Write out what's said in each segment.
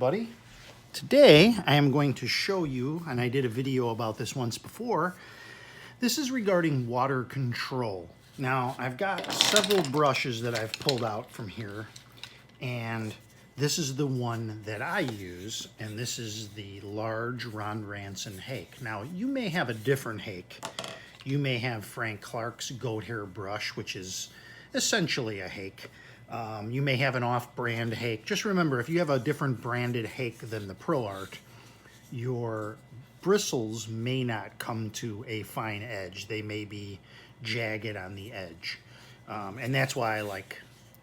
everybody. Today I am going to show you, and I did a video about this once before, this is regarding water control. Now I've got several brushes that I've pulled out from here, and this is the one that I use, and this is the large Ron Ranson Hake. Now you may have a different Hake. You may have Frank Clark's goat hair brush, which is essentially a Hake. You may have an off-brand Hake. Just remember, if you have a different branded Hake than the Pro Art, your bristles may not come to a fine edge. They may be jagged on the edge. And that's why I like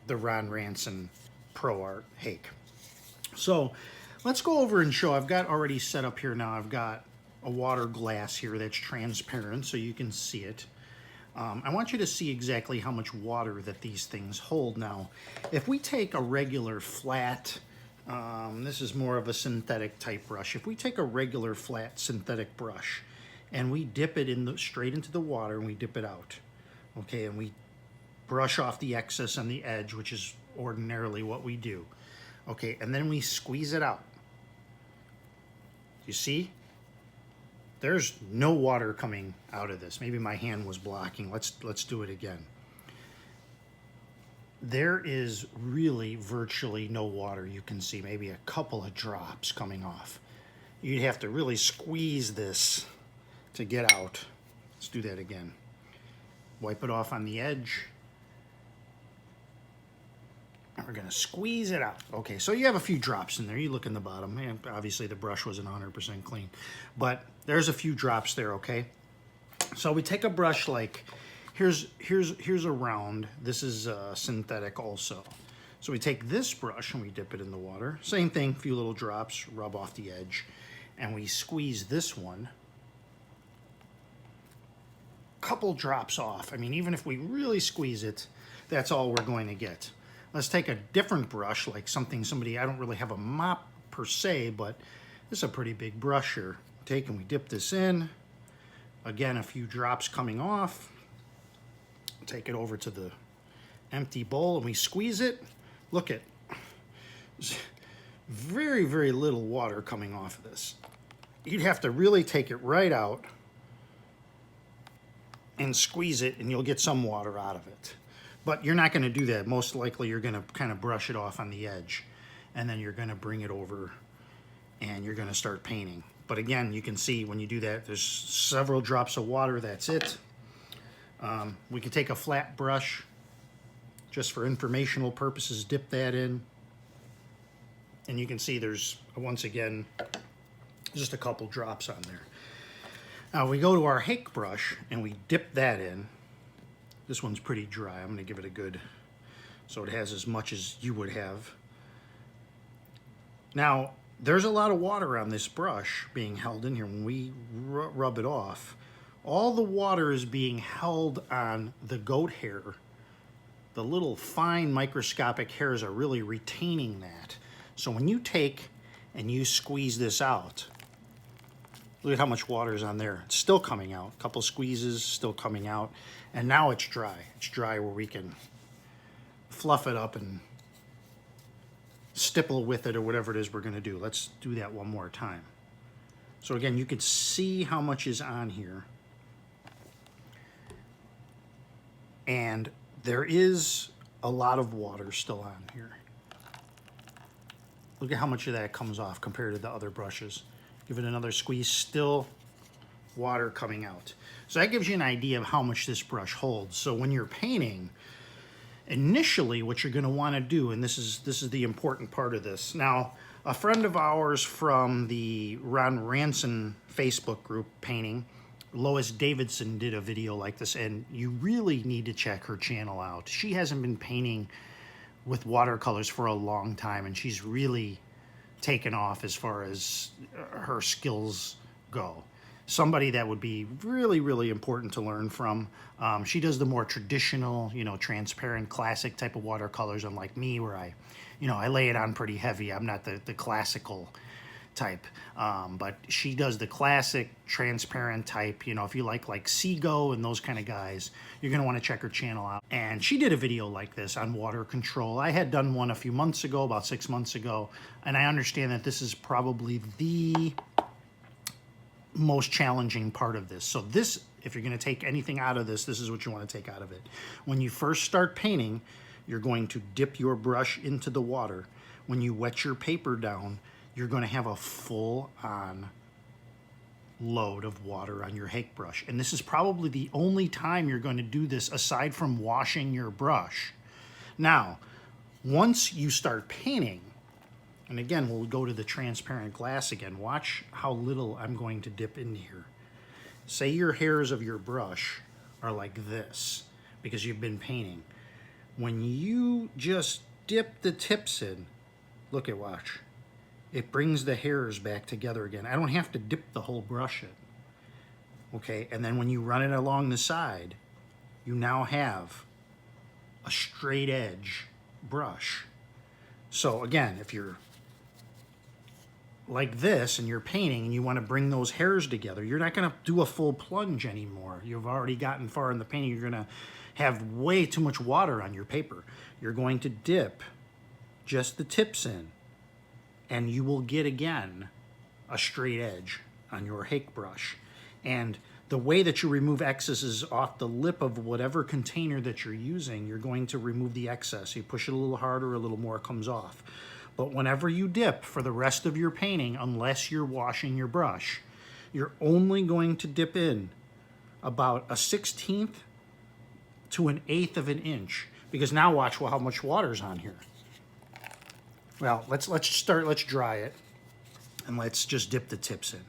the Ron Ranson Pro Art Hake. So let's go over and show. I've got already set up here now. I've got a water glass here that's transparent so you can see it. I want you to see exactly how much water that these things hold. Now, if we take a regular flat, this is more of a synthetic type brush. If we take a regular flat synthetic brush and we dip it in straight into the water and we dip it out, okay, and we brush off the excess on the edge, which is ordinarily what we do, okay, and then we squeeze it out. You see? There's no water coming out of this. Maybe my hand was blocking. Let's do it again. There is really virtually no water you can see. Maybe a couple of drops coming off. You'd have to really squeeze this to get out. Let's do that again. Wipe it off on the edge. And we're gonna squeeze it out. Okay, so you have a few drops in there. You look in the bottom, and obviously the brush wasn't 100% clean, but there's a few drops there, okay? So we take a brush like, here's a round. This is synthetic also. So we take this brush and we dip it in the water. Same thing, a few little drops, rub off the edge, and we squeeze this one. Couple drops off. I mean, even if we really squeeze it, that's all we're going to get. Let's take a different brush, like I don't really have a mop per se, but this is a pretty big brush here. Take and we dip this in. Again, a few drops coming off. Take it over to the empty bowl and we squeeze it. Look at, very, very little water coming off of this. You'd have to really take it right out and squeeze it and you'll get some water out of it. But you're not going to do that. Most likely you're going to kind of brush it off on the edge and then you're going to bring it over and you're going to start painting. But again, you can see when you do that, there's several drops of water, that's it. We can take a flat brush just for informational purposes, dip that in. And you can see there's, once again, just a couple drops on there. Now we go to our Hake brush and we dip that in. This one's pretty dry. I'm going to give it a good, so it has as much as you would have. Now, there's a lot of water on this brush being held in here. When we rub it off, all the water is being held on the goat hair. The little fine microscopic hairs are really retaining that. So when you take and you squeeze this out, look at how much water is on there. It's still coming out. A couple squeezes, still coming out. And now it's dry. It's dry where we can fluff it up and stipple with it or whatever it is we're going to do. Let's do that one more time. So again, you can see how much is on here. And there is a lot of water still on here. Look at how much of that comes off compared to the other brushes. Give it another squeeze, still water coming out. So that gives you an idea of how much this brush holds. So when you're painting, initially what you're going to want to do, and this is the important part of this. Now, a friend of ours from the Ron Ranson Facebook group painting, Lois Davidson, did a video like this, and you really need to check her channel out. She hasn't been painting with watercolors for a long time, and she's really taken off as far as her skills go. Somebody that would be really, really important to learn from. She does the more traditional, transparent, classic type of watercolors, unlike me, where I lay it on pretty heavy. I'm not the classical type. But she does the classic transparent type. You know, if you like Seago and those kind of guys, you're going to want to check her channel out. And she did a video like this on water control. I had done one a few months ago, about 6 months ago, and I understand that this is probably the most challenging part of this. So this, if you're going to take anything out of this, this is what you want to take out of it. When you first start painting, you're going to dip your brush into the water. When you wet your paper down, you're going to have a full-on load of water on your Hake brush. And this is probably the only time you're going to do this aside from washing your brush. Now, once you start painting, and again, we'll go to the transparent glass again. Watch how little I'm going to dip in here. Say your hairs of your brush are like this because you've been painting. When you just dip the tips in, look at, watch. It brings the hairs back together again. I don't have to dip the whole brush in. Okay, and then when you run it along the side, you now have a straight edge brush. So again, if you're like this and you're painting and you want to bring those hairs together, you're not going to do a full plunge anymore. You've already gotten far in the painting. You're going to have way too much water on your paper. You're going to dip just the tips in, and you will get again a straight edge on your Hake brush. And the way that you remove excesses off the lip of whatever container that you're using, you're going to remove the excess. You push it a little harder, a little more comes off. But whenever you dip for the rest of your painting, unless you're washing your brush, you're only going to dip in about a 1/16 to an 1/8 of an inch. Because now watch how much water's on here. Well, let's dry it, and let's just dip the tips in.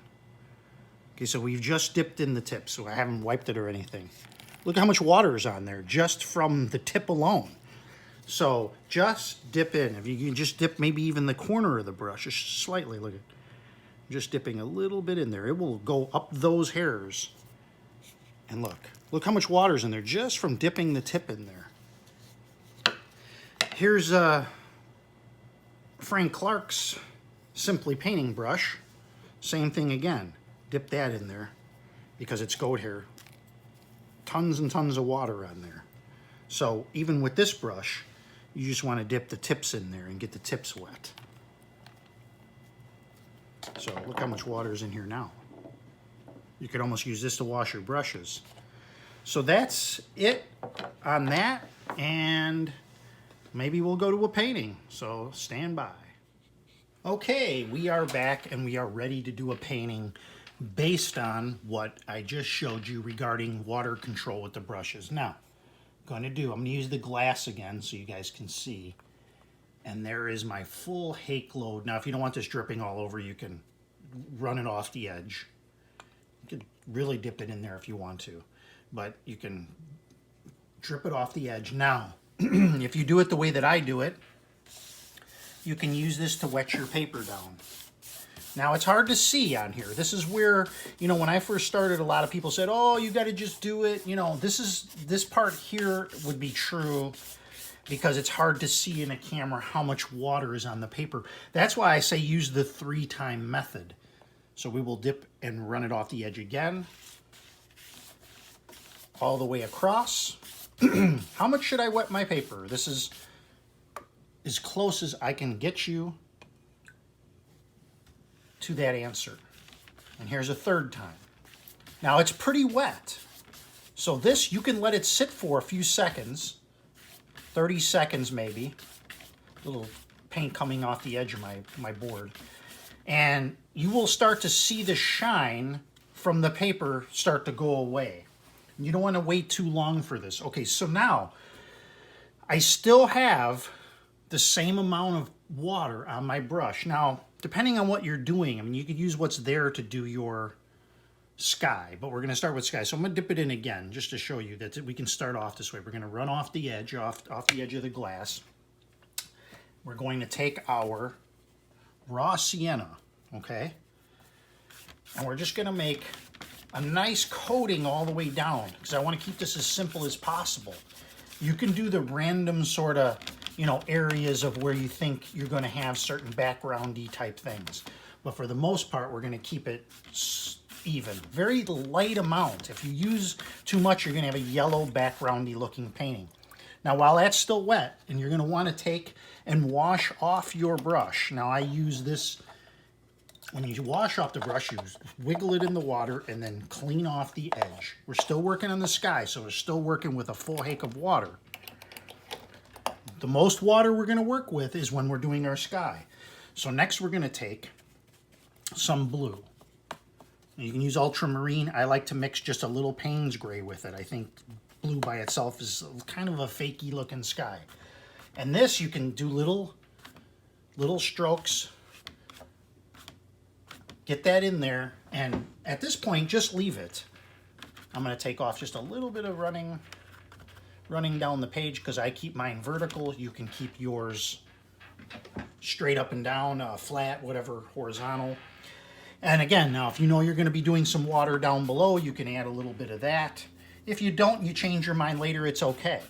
Okay, so we've just dipped in the tips, so I haven't wiped it or anything. Look how much water is on there just from the tip alone. So just dip in. If you can just dip maybe even the corner of the brush, just slightly, look at, just dipping a little bit in there. It will go up those hairs. And look how much water's in there just from dipping the tip in there. Here's Frank Clark's Simply Painting brush. Same thing again. Dip that in there because it's goat hair. Tons and tons of water on there. So even with this brush, you just want to dip the tips in there and get the tips wet. So look how much water is in here now. You could almost use this to wash your brushes. So that's it on that, and maybe we'll go to a painting, so stand by. Okay, we are back and we are ready to do a painting based on what I just showed you regarding water control with the brushes. Now, I'm going to use the glass again so you guys can see. And there is my full Hake load. Now, if you don't want this dripping all over, you can run it off the edge. You could really dip it in there if you want to, but you can drip it off the edge. Now, if you do it the way that I do it, you can use this to wet your paper down. Now, it's hard to see on here. This is where, you know, when I first started, a lot of people said, oh, you got to just do it. You know, this part here would be true because it's hard to see in a camera how much water is on the paper. That's why I say use the 3-time method. So we will dip and run it off the edge again, all the way across. How much should I wet my paper? This is as close as I can get you to that answer. And here's a 3rd time. Now it's pretty wet. So this, you can let it sit for a few seconds, 30 seconds maybe. A little paint coming off the edge of my board. And you will start to see the shine from the paper start to go away. You don't want to wait too long for this. Okay, so now I still have the same amount of water on my brush. Now, depending on what you're doing, I mean, you could use what's there to do your sky, but we're going to start with sky. So I'm going to dip it in again just to show you that we can start off this way. We're going to run off the edge, off the edge of the glass. We're going to take our raw sienna, okay? And we're just going to make a nice coating all the way down because I want to keep this as simple as possible. You can do the random sort of, you know, areas of where you think you're going to have certain background-y type things. But for the most part, we're going to keep it even. Very light amount. If you use too much, you're going to have a yellow backgroundy looking painting. Now, while that's still wet, and you're going to want to take and wash off your brush. Now, I use this, when you wash off the brush, you wiggle it in the water and then clean off the edge. We're still working on the sky, so we're still working with a full hake of water. The most water we're going to work with is when we're doing our sky. So next we're going to take some blue. You can use ultramarine. I like to mix just a little Payne's gray with it. I think blue by itself is kind of a fakey looking sky. And this you can do little strokes. Get that in there, and at this point just leave it. I'm going to take off just a little bit of running down the page because I keep mine vertical. You can keep yours straight up and down, flat, whatever, horizontal. And again, now if you know you're going to be doing some water down below, you can add a little bit of that. If you don't, you change your mind later, it's okay.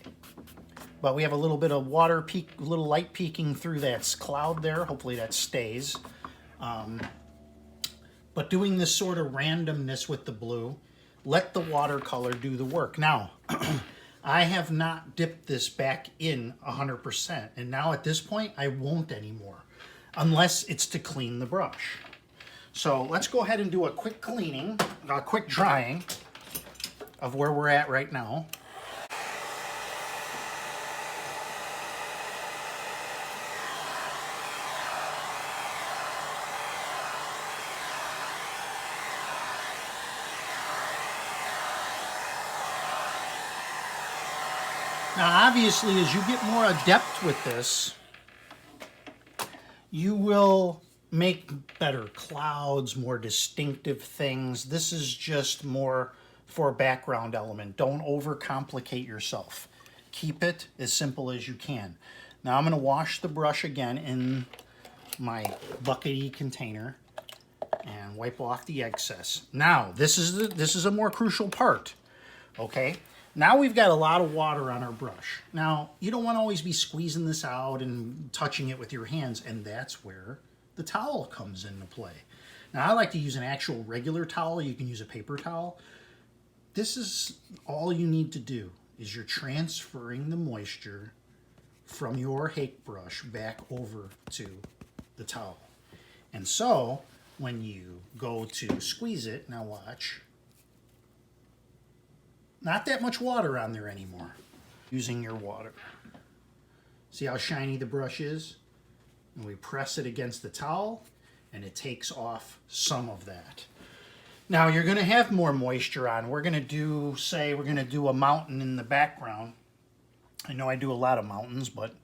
But we have a little bit of water peek, a little light peeking through that cloud there. Hopefully that stays. But doing this sort of randomness with the blue, let the watercolor do the work. Now, I have not dipped this back in 100%. And now at this point, I won't anymore, unless it's to clean the brush. So let's go ahead and do a quick cleaning, a quick drying of where we're at right now. Now, obviously, as you get more adept with this, you will make better clouds, more distinctive things. This is just more for background element. Don't overcomplicate yourself. Keep it as simple as you can. Now I'm going to wash the brush again in my buckety container and wipe off the excess. Now, this is a more crucial part, okay? Now we've got a lot of water on our brush. Now, you don't want to always be squeezing this out and touching it with your hands, and that's where the towel comes into play. Now, I like to use an actual regular towel. You can use a paper towel. This is all you need to do, is you're transferring the moisture from your hake brush back over to the towel. And so, when you go to squeeze it, now watch, not that much water on there anymore. Using your water. See how shiny the brush is? And we press it against the towel, and it takes off some of that. Now you're going to have more moisture on. We're going to do, say, we're going to do a mountain in the background. I know I do a lot of mountains, but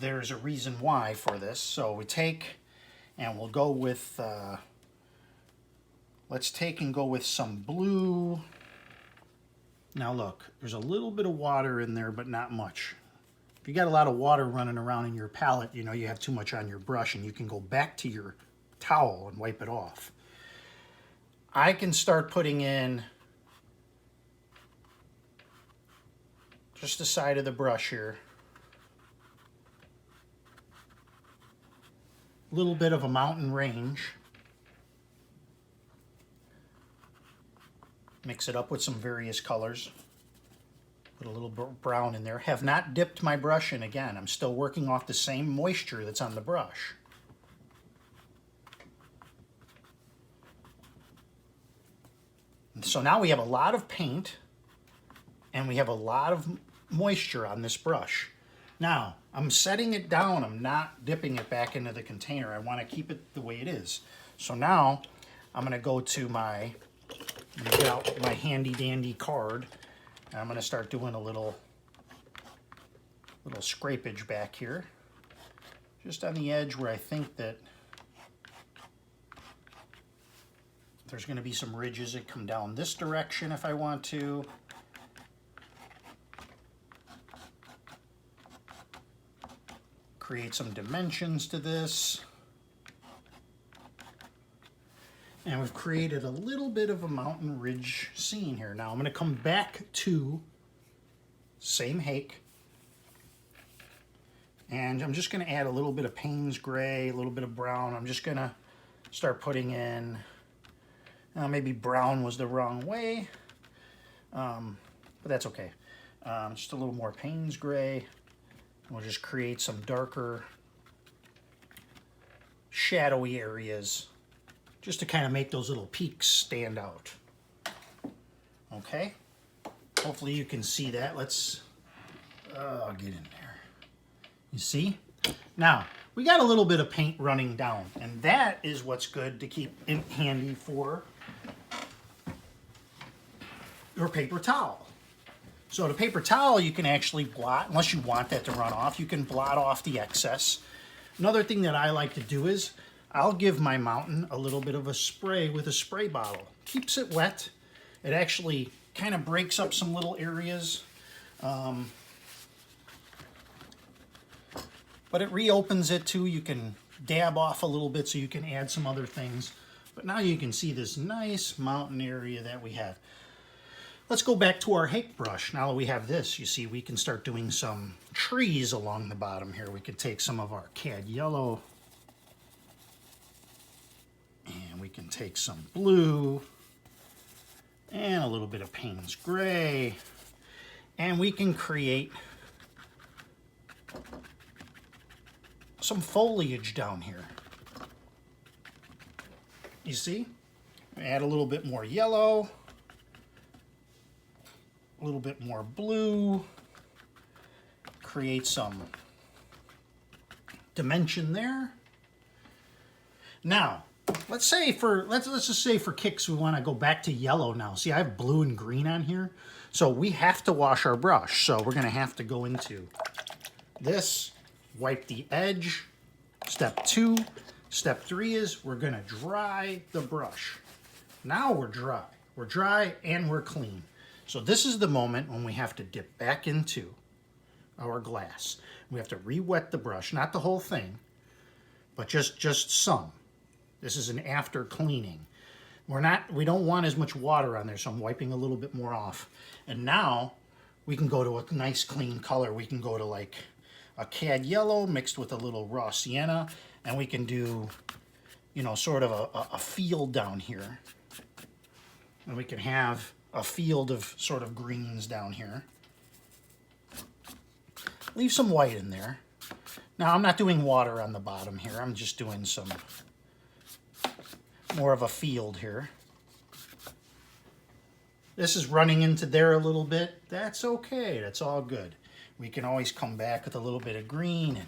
there's a reason why for this. So we take, and we'll go with, let's take and go with some blue. Now look, there's a little bit of water in there, but not much. If you got a lot of water running around in your palette, you know you have too much on your brush, and you can go back to your towel and wipe it off. I can start putting in just the side of the brush here. A little bit of a mountain range. Mix it up with some various colors. Put a little brown in there. Have not dipped my brush in again. I'm still working off the same moisture that's on the brush. And so now we have a lot of paint and we have a lot of moisture on this brush. Now, I'm setting it down. I'm not dipping it back into the container. I want to keep it the way it is. So now I'm going to go to my, get out my handy dandy card. And I'm going to start doing a little scrapage back here. Just on the edge where I think that there's going to be some ridges that come down this direction if I want to. Create some dimensions to this. And we've created a little bit of a mountain ridge scene here. Now I'm going to come back to same hake. And I'm just going to add a little bit of Payne's gray, a little bit of brown. I'm just going to start putting in, maybe brown was the wrong way, but that's okay. Just a little more Payne's gray. We'll just create some darker, shadowy areas just to kind of make those little peaks stand out. Okay, hopefully you can see that. Let's get in there. You see? Now, we got a little bit of paint running down, and that is what's good to keep in handy for your paper towel. So the paper towel you can actually blot, unless you want that to run off, you can blot off the excess. Another thing that I like to do is I'll give my mountain a little bit of a spray with a spray bottle. Keeps it wet. It actually kind of breaks up some little areas. But it reopens it too. You can dab off a little bit so you can add some other things. But now you can see this nice mountain area that we have. Let's go back to our Hake brush. Now that we have this, you see we can start doing some trees along the bottom here. We could take some of our cad yellow and we can take some blue and a little bit of Payne's gray, and we can create some foliage down here. You see? Add a little bit more yellow, a little bit more blue, create some dimension there. Now, let's just say for kicks we want to go back to yellow now. See, I have blue and green on here, so we have to wash our brush. So we're going to have to go into this, wipe the edge. Step 2. Step 3 is we're going to dry the brush. Now we're dry. We're dry and we're clean. So this is the moment when we have to dip back into our glass. We have to re-wet the brush, not the whole thing, but just some. This is an after cleaning. We don't want as much water on there, so I'm wiping a little bit more off. And now we can go to a nice clean color. We can go to like a cad yellow mixed with a little raw sienna, and we can do, you know, sort of a field down here. And we can have a field of sort of greens down here. Leave some white in there. Now I'm not doing water on the bottom here. I'm just doing some more of a field here. This is running into there a little bit. That's okay. That's all good. We can always come back with a little bit of green and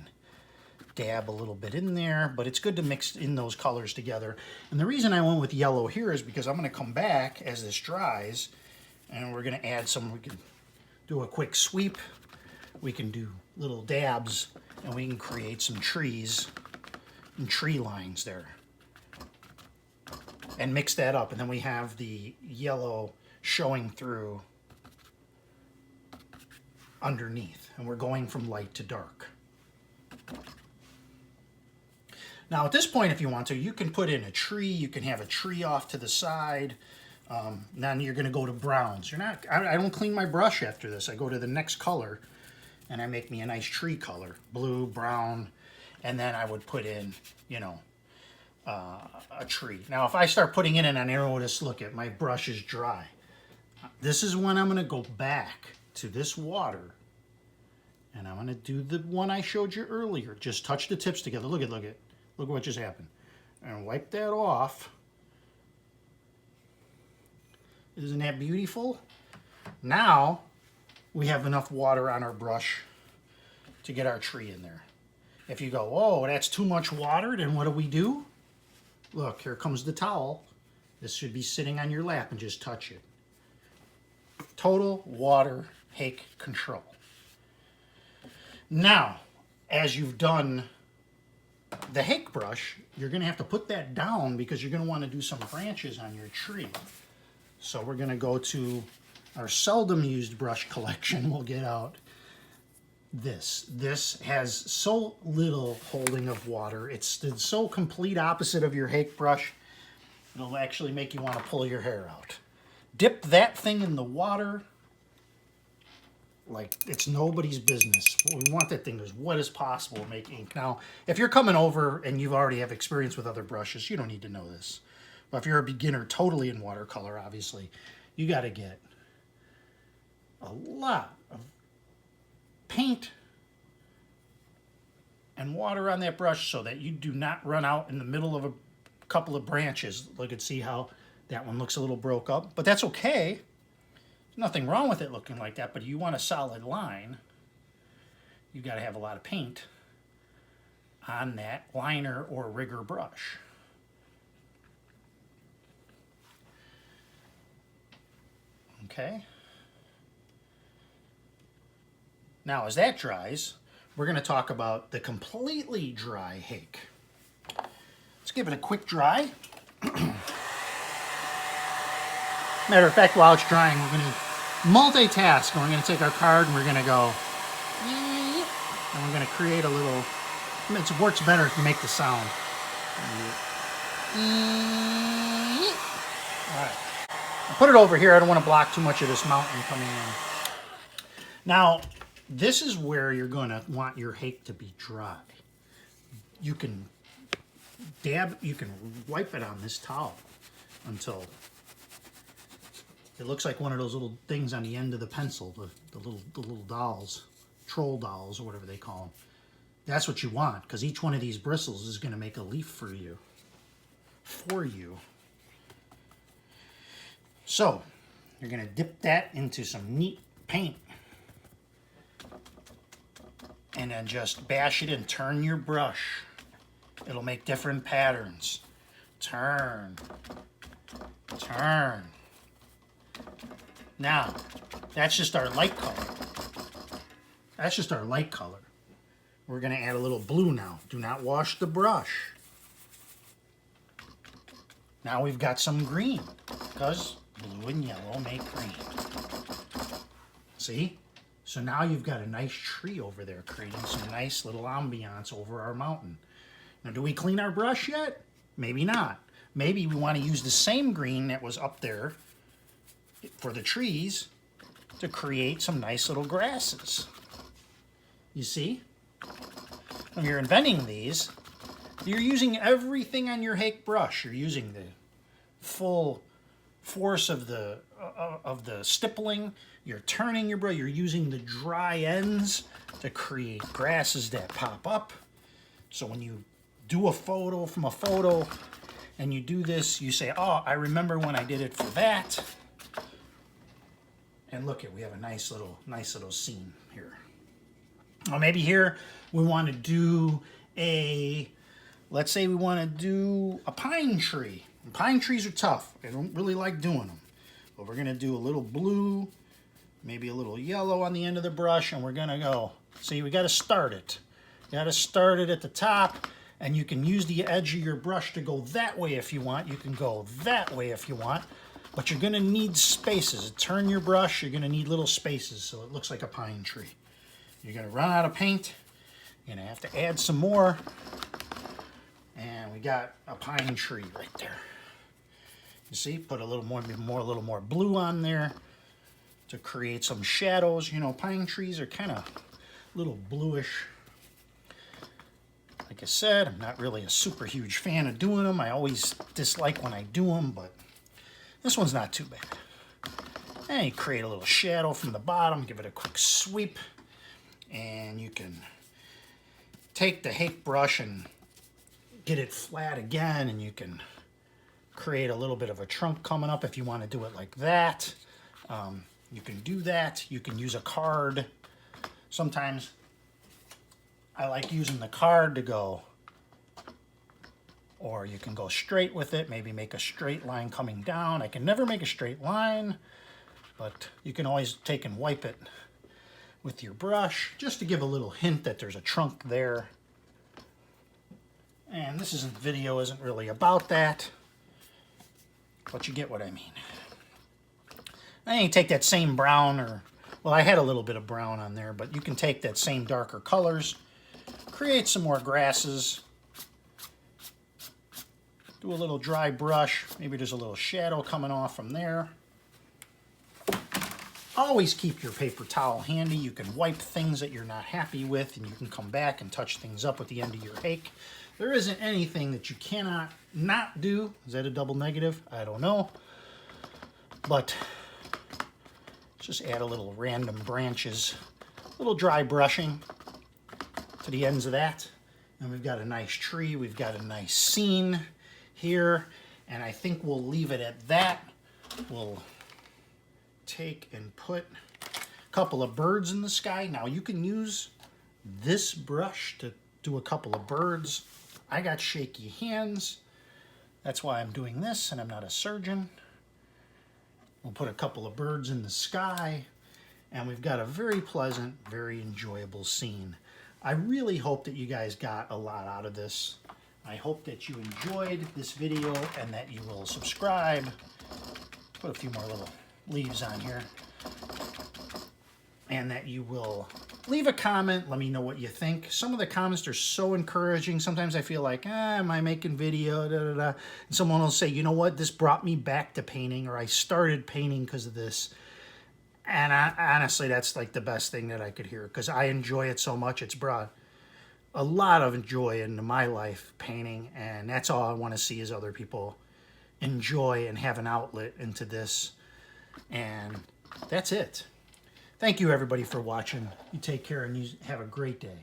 dab a little bit in there, but it's good to mix in those colors together. And the reason I went with yellow here is because I'm going to come back as this dries, and we're going to add some. We can do a quick sweep. We can do little dabs, and we can create some trees and tree lines there. And mix that up, and then we have the yellow showing through underneath, and we're going from light to dark. Now at this point, if you want to, you can put in a tree. You can have a tree off to the side. Then you're going to go to browns. I don't clean my brush after this. I go to the next color, and I make me a nice tree color, blue, brown, and then I would put in, you know, a tree. Now if I start putting in and I notice, look at my brush is dry. This is when I'm going to go back to this water, and I'm going to do the one I showed you earlier. Just touch the tips together. Look at what just happened. And wipe that off. Isn't that beautiful? Now we have enough water on our brush to get our tree in there. If you go, oh, that's too much water, then what do? Look, here comes the towel. This should be sitting on your lap, and just touch it. Total water Hake control. Now, as you've done the Hake brush, you're going to have to put that down because you're going to want to do some branches on your tree. So we're going to go to our seldom used brush collection. We'll get out this. This has so little holding of water. It's the so complete opposite of your Hake brush. It'll actually make you want to pull your hair out. Dip that thing in the water. like it's nobody's business. We want that thing as wet as possible to make ink. Now, if you're coming over and you already have experience with other brushes, you don't need to know this. But if you're a beginner totally in watercolor, obviously, you got to get a lot of paint and water on that brush so that you do not run out in the middle of a couple of branches. Look and see how that one looks a little broke up, but that's okay. There's nothing wrong with it looking like that, but you want a solid line, you got to have a lot of paint on that liner or rigger brush. Okay. Now, as that dries, we're going to talk about the completely dry Hake. Let's give it a quick dry. Matter of fact, while it's drying, we're going to multitask. We're going to take our card and we're going to go, and we're going to create a little, it works better if you make the sound. All right. I'll put it over here. I don't want to block too much of this mountain coming in. Now, this is where you're going to want your Hake to be dry. You can wipe it on this towel until it looks like one of those little things on the end of the pencil, the little dolls, troll dolls or whatever they call them. That's what you want, because each one of these bristles is going to make a leaf for you. So, you're going to dip that into some neat paint. And then just bash it and turn your brush. It'll make different patterns. Turn. Turn. Now, that's just our light color. That's just our light color. We're going to add a little blue now. Do not wash the brush. Now we've got some green, because blue and yellow make green. See? So now you've got a nice tree over there, creating some nice little ambiance over our mountain. Now, do we clean our brush yet? Maybe not. Maybe we want to use the same green that was up there for the trees to create some nice little grasses. You see? When you're inventing these, you're using everything on your Hake brush. You're using the full force of the stippling. You're turning your brush. You're using the dry ends to create grasses that pop up. So when you do a photo from a photo and you do this, you say, oh, I remember when I did it for that. And look we have a nice little scene here. Or maybe here we want to do let's say we want to do a pine tree. And pine trees are tough. I don't really like doing them. But we're going to do a little blue, maybe a little yellow on the end of the brush, and we're going to go. See, we got to start it. You got to start it at the top, and you can use the edge of your brush to go that way if you want. You can go that way if you want. But you're going to need spaces. Turn your brush, you're going to need little spaces so it looks like a pine tree. You're going to run out of paint. You're going to have to add some more. And we got a pine tree right there. You see, put a little more blue on there to create some shadows. You know, pine trees are kind of a little bluish. Like I said, I'm not really a super huge fan of doing them. I always dislike when I do them, but this one's not too bad. And you create a little shadow from the bottom, give it a quick sweep, and you can take the Hake brush and get it flat again, and you can create a little bit of a trunk coming up if you want to do it like that. You can do that. You can use a card. Sometimes I like using the card to go, or you can go straight with it, maybe make a straight line coming down. I can never make a straight line, but you can always take and wipe it with your brush just to give a little hint that there's a trunk there. And this video isn't really about that, but you get what I mean. Then you take that same brown, well, I had a little bit of brown on there, but you can take that same darker colors, create some more grasses, do a little dry brush, maybe there's a little shadow coming off from there. always keep your paper towel handy. You can wipe things that you're not happy with, and you can come back and touch things up with the end of your hake. There isn't anything that you cannot not do. Is that a double negative? I don't know. But just add a little random branches, a little dry brushing to the ends of that. And we've got a nice tree. We've got a nice scene here. And I think we'll leave it at that. We'll take and put a couple of birds in the sky. Now you can use this brush to do a couple of birds. I got shaky hands. That's why I'm doing this, and I'm not a surgeon. We'll put a couple of birds in the sky, and we've got a very pleasant, very enjoyable scene. I really hope that you guys got a lot out of this. I hope that you enjoyed this video and that you will subscribe. Put a few more little leaves on here. And that you will leave a comment. Let me know what you think. Some of the comments are so encouraging. Sometimes I feel like, am I making video? Da, da, da. And someone will say, you know what? This brought me back to painting, or I started painting because of this. And honestly, that's like the best thing that I could hear, because I enjoy it so much. It's brought a lot of joy into my life, painting. And that's all I want to see, is other people enjoy and have an outlet into this. And that's it. Thank you, everybody, for watching. You take care and you have a great day.